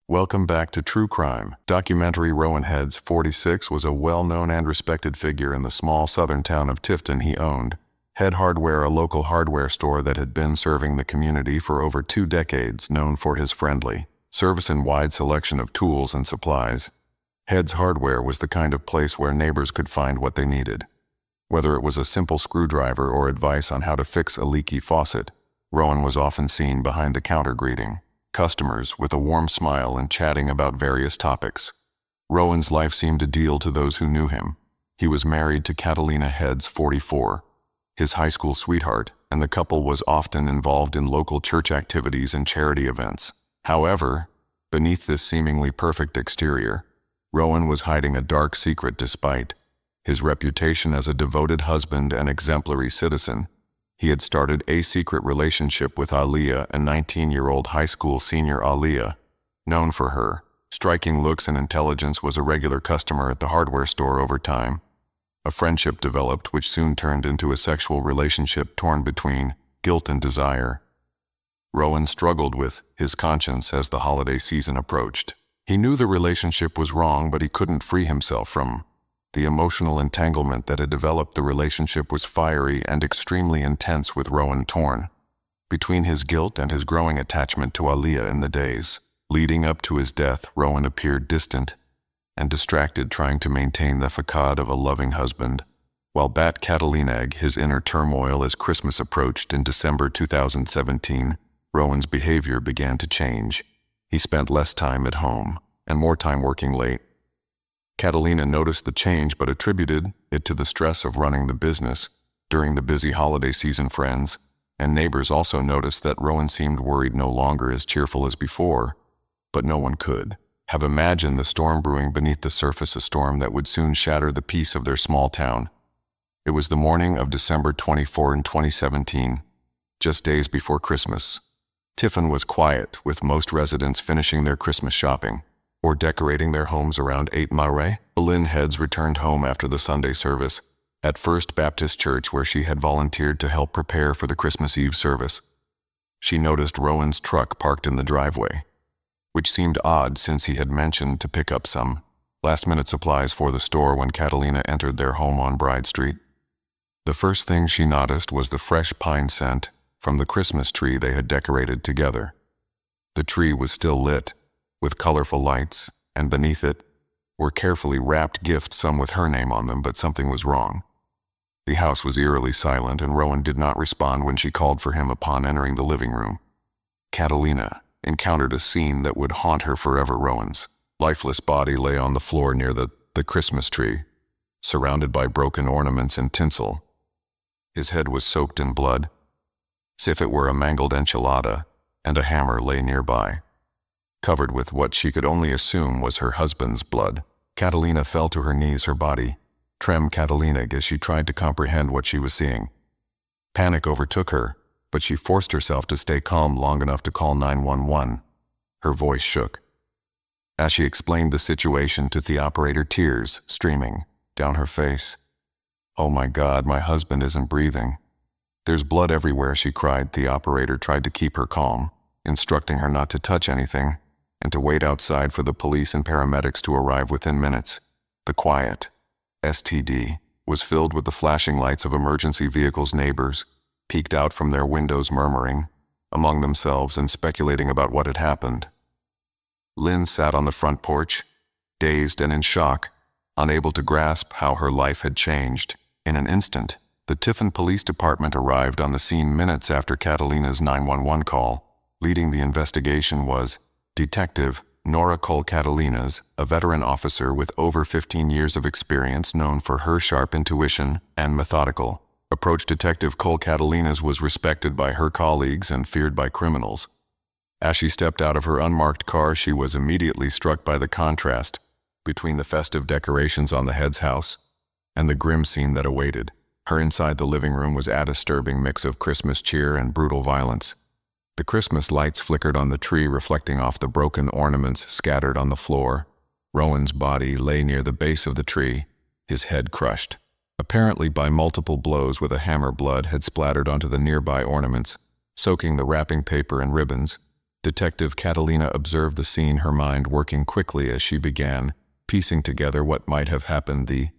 Welcome back to True Crime Documentary. Rowan Heads, 46, was a well-known and respected figure in the small southern town of Tifton. He owned Head Hardware, a local hardware store that had been serving the community for over 2 decades, known for his friendly service and wide selection of tools and supplies. Head's Hardware was the kind of place where neighbors could find what they needed. Whether it was a simple screwdriver or advice on how to fix a leaky faucet, Rowan was often seen behind the counter greeting customers with a warm smile and chatting about various topics. Rowan's life seemed ideal to those who knew him. He was married to Catalina Heads, 44, his high school sweetheart, and the couple was often involved in local church activities and charity events. However, beneath this seemingly perfect exterior, Rowan was hiding a dark secret. Despite his reputation as a devoted husband and exemplary citizen, he had started a secret relationship with Aliyah, a 19-year-old high school senior. Aliyah, known for her striking looks and intelligence, was a regular customer at the hardware store. Over time, a friendship developed which soon turned into a sexual relationship torn between guilt and desire. Rowan struggled with his conscience as the holiday season approached. He knew the relationship was wrong, but he couldn't free himself from the emotional entanglement that had developed. The relationship was fiery and extremely intense, with Rowan torn between his guilt and his growing attachment to Aliyah. In the days leading up to his death, Rowan appeared distant and distracted, trying to maintain the facade of a loving husband, while bat Catalina his inner turmoil. As Christmas approached in December 2017, Rowan's behavior began to change. He spent less time at home and more time working late. Catalina noticed the change but attributed it to the stress of running the business during the busy holiday season. Friends and neighbors also noticed that Rowan seemed worried, no longer as cheerful as before, but no one could have imagined the storm brewing beneath the surface, a storm that would soon shatter the peace of their small town. It was the morning of December 24 in 2017, just days before Christmas. Tifton was quiet, with most residents finishing their Christmas shopping or decorating their homes around 8 Mare. Lynn Heads returned home after the Sunday service at First Baptist Church, where she had volunteered to help prepare for the Christmas Eve service. She noticed Rowan's truck parked in the driveway, which seemed odd since he had mentioned to pick up some last-minute supplies for the store when Catalina entered their home on Bride Street. The first thing she noticed was the fresh pine scent from the Christmas tree they had decorated together. The tree was still lit with colorful lights, and beneath it were carefully wrapped gifts, some with her name on them, but something was wrong. The house was eerily silent, and Rowan did not respond when she called for him. Upon entering the living room, Catalina encountered a scene that would haunt her forever. Rowan's lifeless body lay on the floor near the Christmas tree, surrounded by broken ornaments and tinsel. His head was soaked in blood, as if it were a mangled enchilada, and a hammer lay nearby, covered with what she could only assume was her husband's blood. Catalina fell to her knees, her body trembled. Catalina, as she tried to comprehend what she was seeing. Panic overtook her, but she forced herself to stay calm long enough to call 911. Her voice shook as she explained the situation to the operator, tears streaming down her face. "Oh my God, my husband isn't breathing. There's blood everywhere," she cried. The operator tried to keep her calm, instructing her not to touch anything and to wait outside for the police and paramedics to arrive within minutes. The quiet STD was filled with the flashing lights of emergency vehicles. Neighbors peeked out from their windows, murmuring among themselves and speculating about what had happened. Lynn sat on the front porch, dazed and in shock, unable to grasp how her life had changed. In an instant, the Tifton Police Department arrived on the scene minutes after Catalina's 911 call. Leading the investigation was Detective Nora Cole. Catalina's a veteran officer with over 15 years of experience, known for her sharp intuition and methodical approach. Detective Cole Catalina's was respected by her colleagues and feared by criminals. As she stepped out of her unmarked car, she was immediately struck by the contrast between the festive decorations on the Heads' house and the grim scene that awaited her inside the living room. Was a disturbing mix of Christmas cheer and brutal violence. The Christmas lights flickered on the tree, reflecting off the broken ornaments scattered on the floor. Rowan's body lay near the base of the tree, his head crushed, apparently by multiple blows with a hammer. Blood had splattered onto the nearby ornaments, soaking the wrapping paper and ribbons. Detective Catalina observed the scene, her mind working quickly as she began piecing together what might have happened. The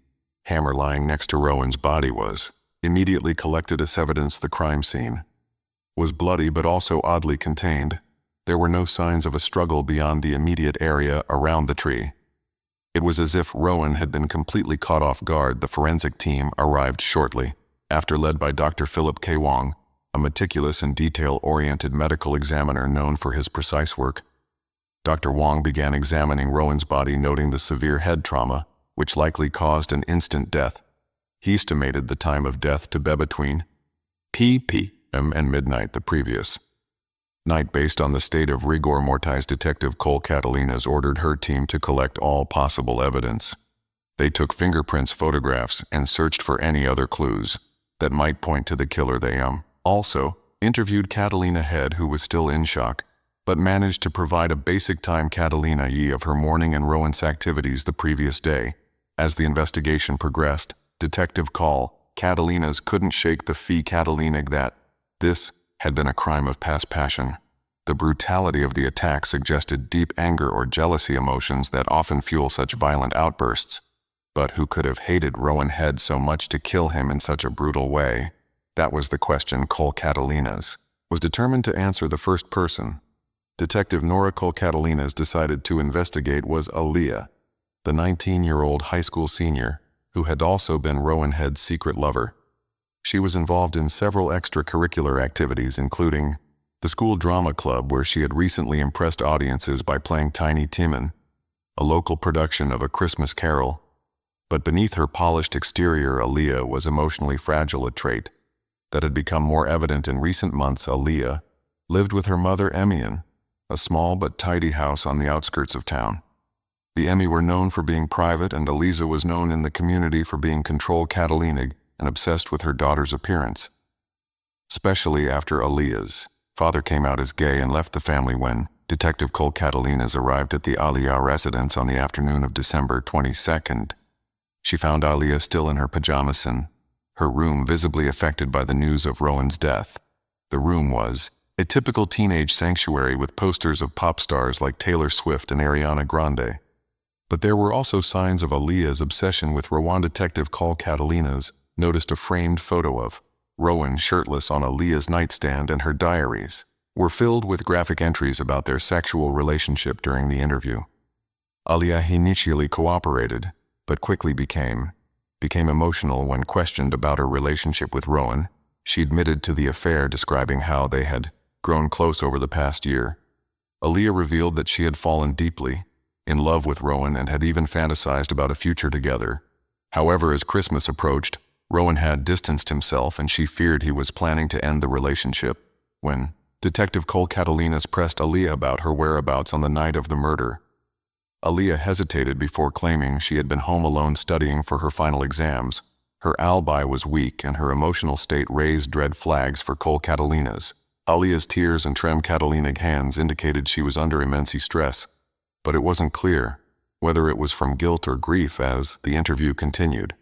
hammer lying next to Rowan's body was immediately collected as evidence. The crime scene was bloody but also oddly contained. There were no signs of a struggle beyond the immediate area around the tree. It was as if Rowan had been completely caught off guard. The forensic team arrived shortly after, led by Dr. Philip K. Wong, a meticulous and detail-oriented medical examiner known for his precise work. Dr. Wong began examining Rowan's body, noting the severe head trauma, which likely caused an instant death. He estimated the time of death to be between p.m. and midnight the previous night. Based on the state of rigor mortis, Detective Cole Catalinas ordered her team to collect all possible evidence. They took fingerprints, photographs, and searched for any other clues that might point to the killer. They also interviewed Catalina Head, who was still in shock, but managed to provide a basic time Catalina of her morning and Rowan's activities the previous day. As the investigation progressed, Detective Cole Catalinas couldn't shake the Catalina that this had been a crime of past passion. The brutality of the attack suggested deep anger or jealousy, emotions that often fuel such violent outbursts. But who could have hated Rowan Head so much to kill him in such a brutal way? That was the question Cole Catalinas was determined to answer. The first person Detective Nora Cole Catalinas decided to investigate was Aaliyah, the 19-year-old high school senior who had also been Rowan Head's secret lover. She was involved in several extracurricular activities, including the school drama club, where she had recently impressed audiences by playing Tiny Timon, a local production of A Christmas Carol. But beneath her polished exterior, Aaliyah was emotionally fragile, a trait that had become more evident in recent months. Aaliyah lived with her mother, Emmy, in a small but tidy house on the outskirts of town. The Emmy were known for being private, and Eliza was known in the community for being controlled, Catalina, and obsessed with her daughter's appearance, especially after Aaliyah's father came out as gay and left the family. When Detective Cole Catalinas arrived at the Aaliyah residence on the afternoon of December 22nd, she found Aaliyah still in her pajamas in her room, visibly affected by the news of Rowan's death. The room was a typical teenage sanctuary with posters of pop stars like Taylor Swift and Ariana Grande. But there were also signs of Aaliyah's obsession with Rowan. Detective Cole Catalinas noticed a framed photo of Rowan shirtless on Aaliyah's nightstand, and her diaries were filled with graphic entries about their sexual relationship during the interview. Aaliyah initially cooperated, but quickly became emotional when questioned about her relationship with Rowan. She admitted to the affair, describing how they had grown close over the past year. Aaliyah revealed that she had fallen deeply in love with Rowan and had even fantasized about a future together. However, as Christmas approached, Rowan had distanced himself, and she feared he was planning to end the relationship. When Detective Cole Catalinas pressed Aaliyah about her whereabouts on the night of the murder, Aaliyah hesitated before claiming she had been home alone studying for her final exams. Her alibi was weak, and her emotional state raised red flags for Cole Catalinas. Aaliyah's tears and trembling Catalina hands indicated she was under immense stress, but it wasn't clear whether it was from guilt or grief. As the interview continued,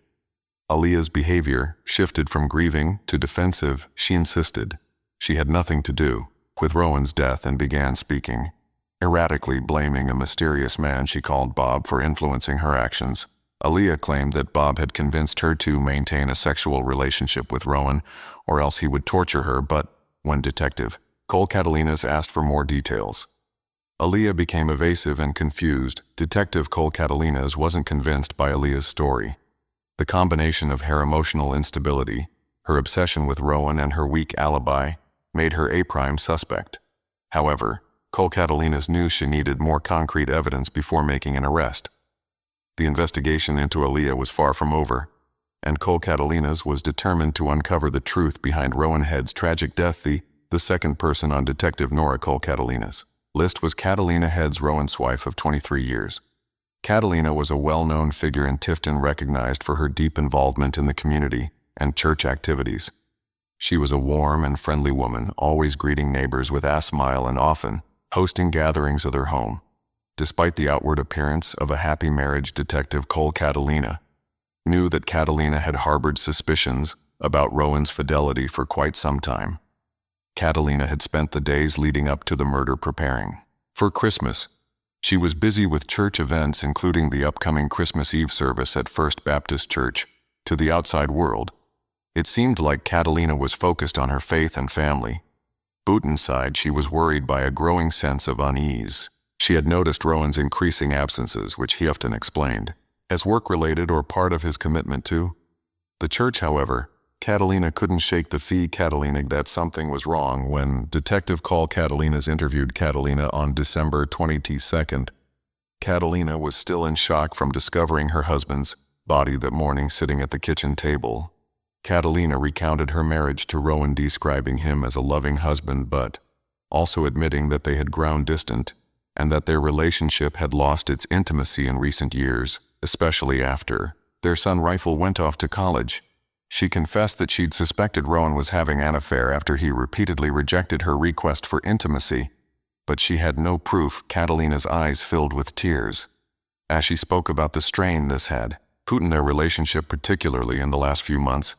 Aaliyah's behavior shifted from grieving to defensive. She insisted she had nothing to do with Rowan's death and began speaking erratically, blaming a mysterious man she called Bob for influencing her actions. Aaliyah claimed that Bob had convinced her to maintain a sexual relationship with Rowan, or else he would torture her. But when Detective Cole Catalinas asked for more details, Aaliyah became evasive and confused. Detective Cole Catalinas wasn't convinced by Aaliyah's story. The combination of her emotional instability, her obsession with Rowan, and her weak alibi made her a prime suspect. However, Cole Catalinas knew she needed more concrete evidence before making an arrest. The investigation into Aaliyah was far from over, and Cole Catalinas was determined to uncover the truth behind Rowan Head's tragic death. The second person on Detective Nora Cole Catalinas' list was Catalina Head's Rowan's wife of 23 years. Catalina was a well-known figure in Tifton, recognized for her deep involvement in the community and church activities. She was a warm and friendly woman, always greeting neighbors with a smile and often hosting gatherings of their home. Despite the outward appearance of a happy marriage, Detective Cole Catalina knew that Catalina had harbored suspicions about Rowan's fidelity for quite some time. Catalina had spent the days leading up to the murder preparing for Christmas. She was busy with church events, including the upcoming Christmas Eve service at First Baptist Church. To the outside world, it seemed like Catalina was focused on her faith and family. But inside, she was worried by a growing sense of unease. She had noticed Rowan's increasing absences, which he often explained as work-related or part of his commitment to the church. However, Catalina couldn't shake the feeling that something was wrong. When Detective Cole Catalinas interviewed Catalina on December 22nd, Catalina was still in shock from discovering her husband's body that morning sitting at the kitchen table. Catalina recounted her marriage to Rowan, describing him as a loving husband, but also admitting that they had grown distant and that their relationship had lost its intimacy in recent years, especially after their son Rifle went off to college. She confessed that she'd suspected Rowan was having an affair after he repeatedly rejected her request for intimacy, but she had no proof. Catalina's eyes filled with tears as she spoke about the strain this had put in their relationship, particularly in the last few months.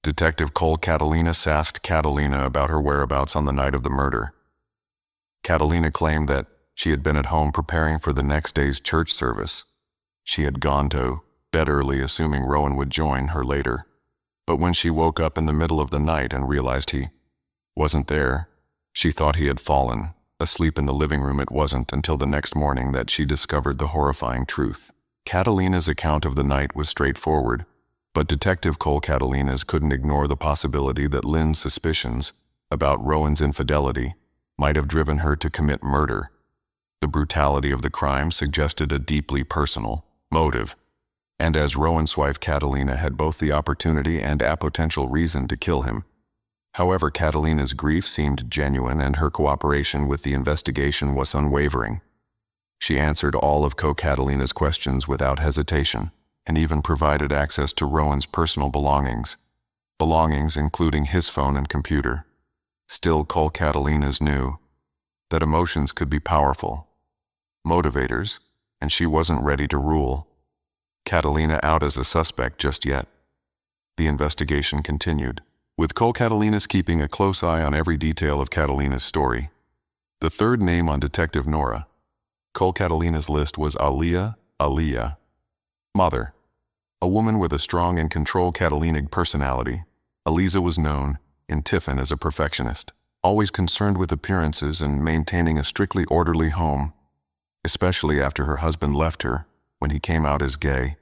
Detective Cole Catalinas asked Catalina about her whereabouts on the night of the murder. Catalina claimed that she had been at home preparing for the next day's church service. She had gone to bed early, assuming Rowan would join her later. But when she woke up in the middle of the night and realized he wasn't there, she thought he had fallen asleep in the living room. It wasn't until the next morning that she discovered the horrifying truth. Catalina's account of the night was straightforward, but Detective Cole Catalinas couldn't ignore the possibility that Lynn's suspicions about Rowan's infidelity might have driven her to commit murder. The brutality of the crime suggested a deeply personal motive, and as Rowan's wife, Catalina had both the opportunity and a potential reason to kill him. However, Catalina's grief seemed genuine and her cooperation with the investigation was unwavering. She answered all of Catalina's questions without hesitation, and even provided access to Rowan's personal belongings including his phone and computer. Still, Cole Catalinas knew that emotions could be powerful motivators, and she wasn't ready to rule Catalina out as a suspect just yet. The investigation continued, with Cole Catalinas keeping a close eye on every detail of Catalina's story. The third name on Detective Nora Cole Catalinas' list was Aaliyah, mother. A woman with a strong and controlled Catalina personality, Aaliyah was known in Tiffin as a perfectionist, always concerned with appearances and maintaining a strictly orderly home, especially after her husband left her when he came out as gay.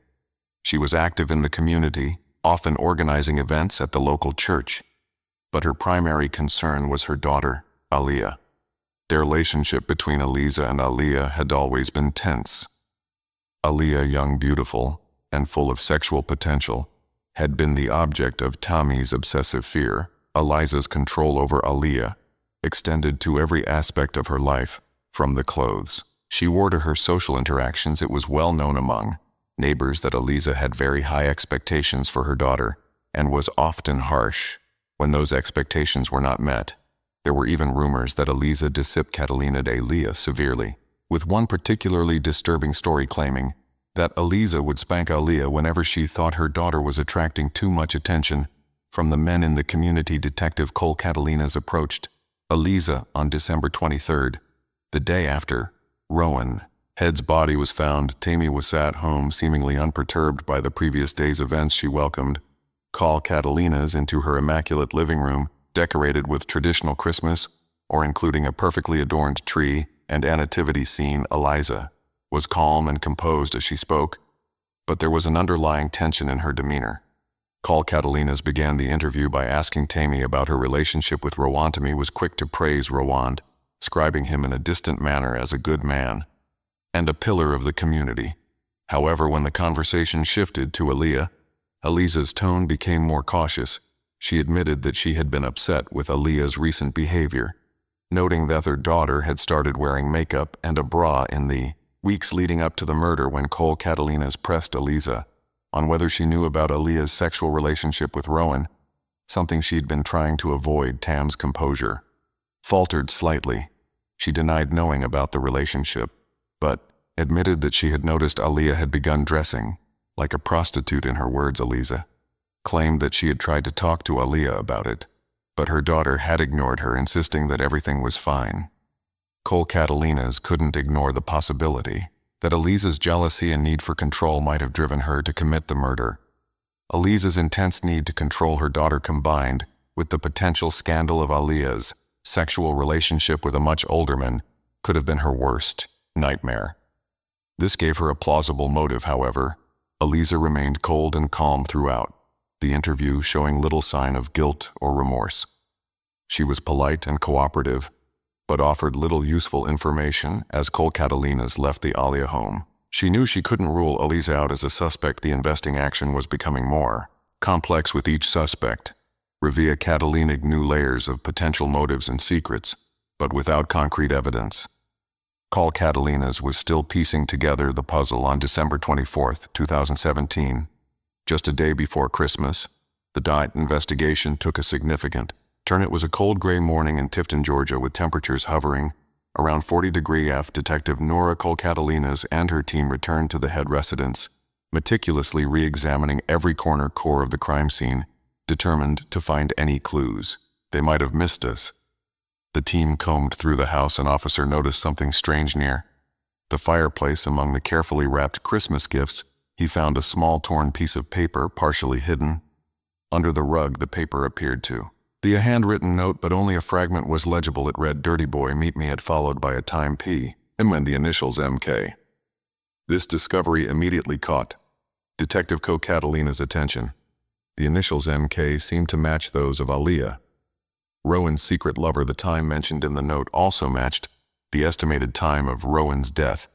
She was active in the community, often organizing events at the local church, but her primary concern was her daughter, Aaliyah. The relationship between Aaliyah and Aaliyah had always been tense. Aaliyah, young, beautiful, and full of sexual potential, had been the object of Tommy's obsessive fear. Aaliyah's control over Aaliyah extended to every aspect of her life, from the clothes she wore to her social interactions. It was well known among neighbors that Aaliyah had very high expectations for her daughter, and was often harsh when those expectations were not met. There were even rumors that Aaliyah disciplined Catalina de Aaliyah severely, with one particularly disturbing story claiming that Aaliyah would spank Aaliyah whenever she thought her daughter was attracting too much attention from the men in the community. Detective Cole Catalinas approached Aaliyah on December 23rd, the day after Rowan Head's body was found. Tammy was at home, seemingly unperturbed by the previous day's events. She welcomed Cole Catalinas into her immaculate living room, decorated with traditional Christmas, or including a perfectly adorned tree and a nativity scene. Aaliyah was calm and composed as she spoke, but there was an underlying tension in her demeanor. Cole Catalinas began the interview by asking Tammy about her relationship with Rowan. Tammy was quick to praise Rowan, describing him in a distant manner as a good man and a pillar of the community. However, when the conversation shifted to Aaliyah's tone became more cautious. She admitted that she had been upset with Aaliyah's recent behavior, noting that her daughter had started wearing makeup and a bra in the weeks leading up to the murder. When Cole Catalinas pressed Aaliyah on whether she knew about Aaliyah's sexual relationship with Rowan, something she'd been trying to avoid, Tam's composure faltered slightly. She denied knowing about the relationship, but admitted that she had noticed Aaliyah had begun dressing like a prostitute. In her words, Aaliyah claimed that she had tried to talk to Aaliyah about it, but her daughter had ignored her, insisting that everything was fine. Cole Catalinas couldn't ignore the possibility that Eliza's jealousy and need for control might have driven her to commit the murder. Eliza's intense need to control her daughter, combined with the potential scandal of Alia's sexual relationship with a much older man, could have been her worst nightmare. This gave her a plausible motive, however. Eliza remained cold and calm throughout the interview, showing little sign of guilt or remorse. She was polite and cooperative, but offered little useful information as Cole Catalinas left the Alia home. She knew she couldn't rule Eliza out as a suspect. The investing action was becoming more complex with each suspect. Revia Catalina knew layers of potential motives and secrets, but without concrete evidence. Cole Catalinas was still piecing together the puzzle on December 24, 2017. Just a day before Christmas, the diet investigation took a significant turn. It was a cold gray morning in Tifton, Georgia, with temperatures hovering around 40 degrees F. Detective Nora Cole Catalinas and her team returned to the head residence, meticulously re-examining every core of the crime scene, determined to find any clues. They might have missed us. The team combed through the house. An officer noticed something strange near the fireplace. Among the carefully wrapped Christmas gifts, he found a small torn piece of paper partially hidden under the rug. The paper appeared to be a handwritten note, but only a fragment was legible. It read, "Dirty boy, meet me at," followed by a time P and the initials MK. This discovery immediately caught Detective Cole Catalina's attention. The initials MK seemed to match those of Alia, Rowan's secret lover. The time mentioned in the note also matched the estimated time of Rowan's death.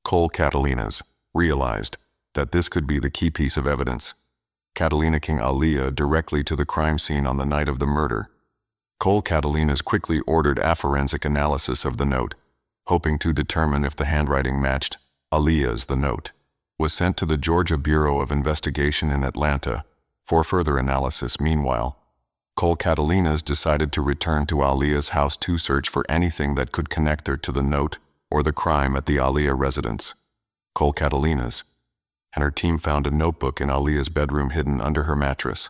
Cole Catalinas realized that this could be the key piece of evidence. Catalina king Alia directly to the crime scene on the night of the murder. Cole Catalinas quickly ordered a forensic analysis of the note, hoping to determine if the handwriting matched Alia's. The note was sent to the Georgia Bureau of Investigation in Atlanta for further analysis. Meanwhile, Cole Catalinas decided to return to Alia's house to search for anything that could connect her to the note or the crime at the Alia residence. Cole Catalinas and her team found a notebook in Alia's bedroom hidden under her mattress.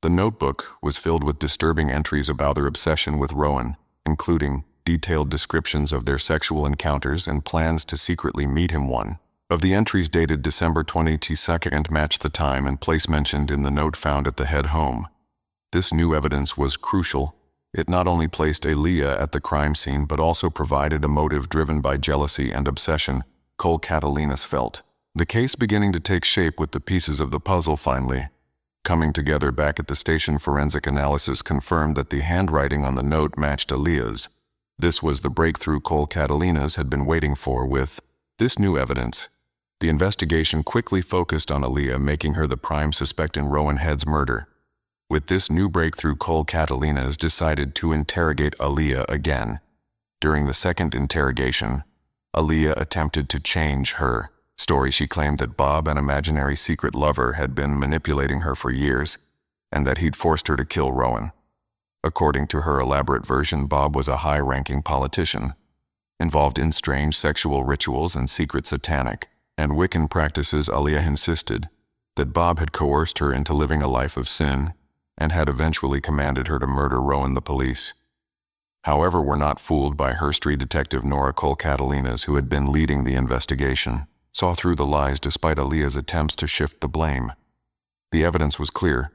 The notebook was filled with disturbing entries about their obsession with Rowan, including detailed descriptions of their sexual encounters and plans to secretly meet him. One of the entries, dated December 22nd, and matched the time and place mentioned in the note found at the head home. This new evidence was crucial. It not only placed Alia at the crime scene, but also provided a motive driven by jealousy and obsession. Cole Catalinas felt the case beginning to take shape, with the pieces of the puzzle finally coming together. Back at the station, forensic analysis confirmed that the handwriting on the note matched Alia's. This was the breakthrough Cole Catalinas had been waiting for. With this new evidence, the investigation quickly focused on Alia, making her the prime suspect in Rowan Head's murder. With this new breakthrough, Cole Catalinas decided to interrogate Alia again. During the second interrogation, Alia attempted to change her story. She claimed that Bob, an imaginary secret lover, had been manipulating her for years, and that he'd forced her to kill Rowan. According to her elaborate version, Bob was a high-ranking politician, involved in strange sexual rituals and secret satanic and Wiccan practices. Alia insisted that Bob had coerced her into living a life of sin and had eventually commanded her to murder Rowan. The police, however, were not fooled by her. Street detective Nora Cole Catalinas, who had been leading the investigation, saw through the lies despite Alia's attempts to shift the blame. The evidence was clear.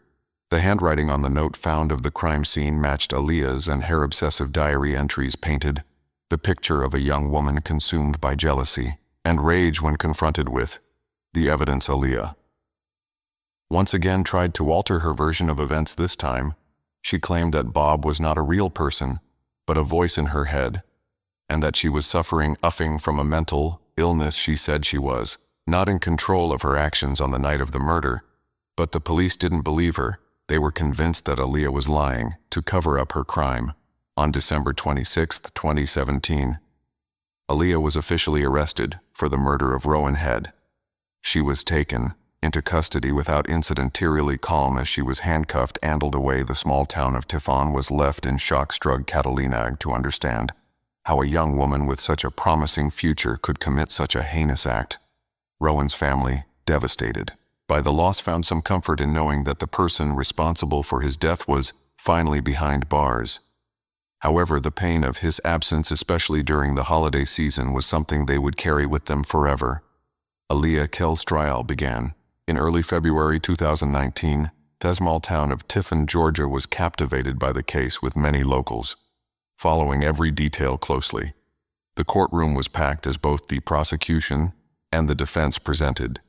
The handwriting on the note found of the crime scene matched Alia's, and her obsessive diary entries painted the picture of a young woman consumed by jealousy and rage when confronted with the evidence. Alia once again tried to alter her version of events. This time, she claimed that Bob was not a real person, but a voice in her head, and that she was suffering from a mental illness. She said she was not in control of her actions on the night of the murder, but the police didn't believe her. They were convinced that Alia was lying to cover up her crime. On December 26, 2017, Alia was officially arrested for the murder of Rowan Head. She was taken into custody without incident. Eerily calm as she was handcuffed and hauled away, the small town of Tifton was left in shock. Struck Catalina to understand how a young woman with such a promising future could commit such a heinous act. Rowan's family, devastated by the loss, found some comfort in knowing that the person responsible for his death was finally behind bars. However, the pain of his absence, especially during the holiday season, was something they would carry with them forever. Aaliyah Kell's trial began. In early February 2019, the small town of Tiffin, Georgia was captivated by the case, with many locals following every detail closely. The courtroom was packed as both the prosecution and the defense presented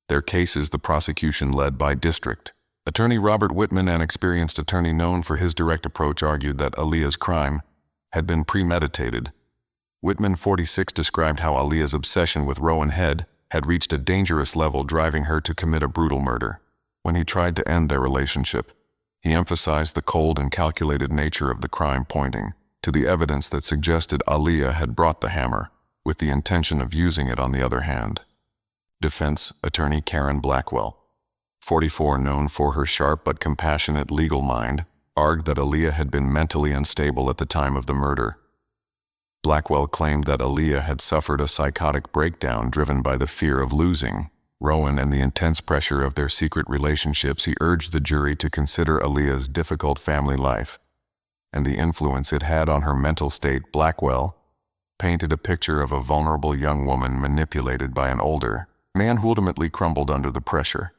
their cases. The prosecution, led by District Attorney Robert Whitman, an experienced attorney known for his direct approach, argued that Aaliyah's crime had been premeditated. Whitman, 46, described how Aaliyah's obsession with Rowan Head had reached a dangerous level, driving her to commit a brutal murder. When he tried to end their relationship, he emphasized the cold and calculated nature of the crime, pointing to the evidence that suggested Aaliyah had brought the hammer with the intention of using it. On the other hand, defense attorney Karen Blackwell, 44, known for her sharp but compassionate legal mind, argued that Aaliyah had been mentally unstable at the time of the murder. Blackwell claimed that Aaliyah had suffered a psychotic breakdown driven by the fear of losing Rowan and the intense pressure of their secret relationships. He urged the jury to consider Aaliyah's difficult family life and the influence it had on her mental state. Blackwell painted a picture of a vulnerable young woman manipulated by an older man who ultimately crumbled under the pressure.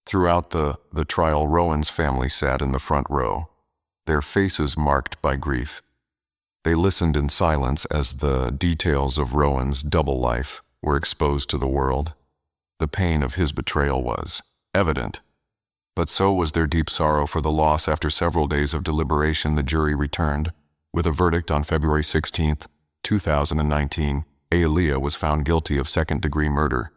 Throughout the trial, Rowan's family sat in the front row, their faces marked by grief. They listened in silence as the details of Rowan's double life were exposed to the world. The pain of his betrayal was evident, but so was their deep sorrow for the loss. After several days of deliberation, the jury returned with a verdict on February 16, 2019. Aaliyah was found guilty of second-degree murder.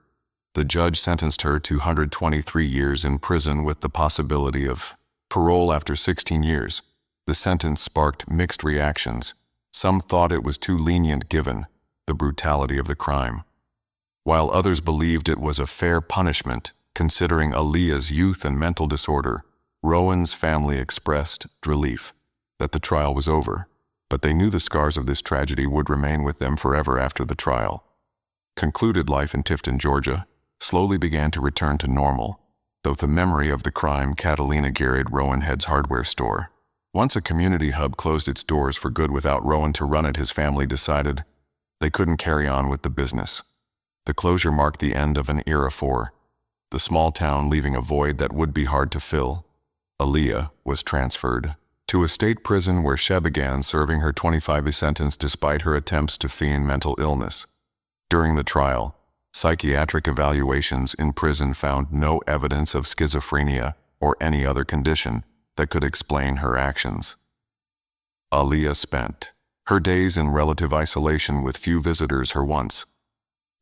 The judge sentenced her to 123 years in prison with the possibility of parole after 16 years. The sentence sparked mixed reactions. Some thought it was too lenient given the brutality of the crime, while others believed it was a fair punishment considering Aaliyah's youth and mental disorder. Rowan's family expressed relief that the trial was over, but they knew the scars of this tragedy would remain with them forever after the trial concluded. Life in Tifton, Georgia, slowly began to return to normal, though the memory of the crime. Catalina Garrett, Rowan Head's hardware store, once a community hub, closed its doors for good without Rowan to run it. His family decided they couldn't carry on with the business. The closure marked the end of an era for the small town, leaving a void that would be hard to fill. Aaliyah was transferred to a state prison where she began serving her 25-year sentence despite her attempts to feign mental illness. During the trial, psychiatric evaluations in prison found no evidence of schizophrenia or any other condition that could explain her actions. Aaliyah spent her days in relative isolation with few visitors. Her once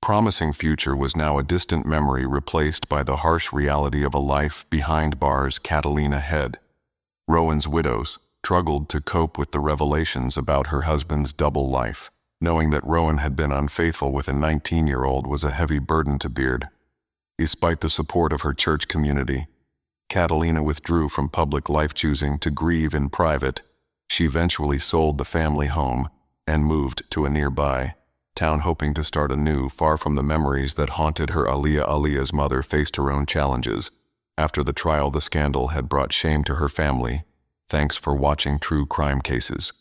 promising future was now a distant memory, replaced by the harsh reality of a life behind bars. Catalina Head, Rowan's widow, struggled to cope with the revelations about her husband's double life. Knowing that Rowan had been unfaithful with a 19-year-old was a heavy burden to bear. Despite the support of her church community, Catalina withdrew from public life, choosing to grieve in private. She eventually sold the family home and moved to a nearby town, hoping to start anew, far from the memories that haunted her. Aaliyah's mother faced her own challenges. After the trial, the scandal had brought shame to her family. Thanks for watching True Crime Cases.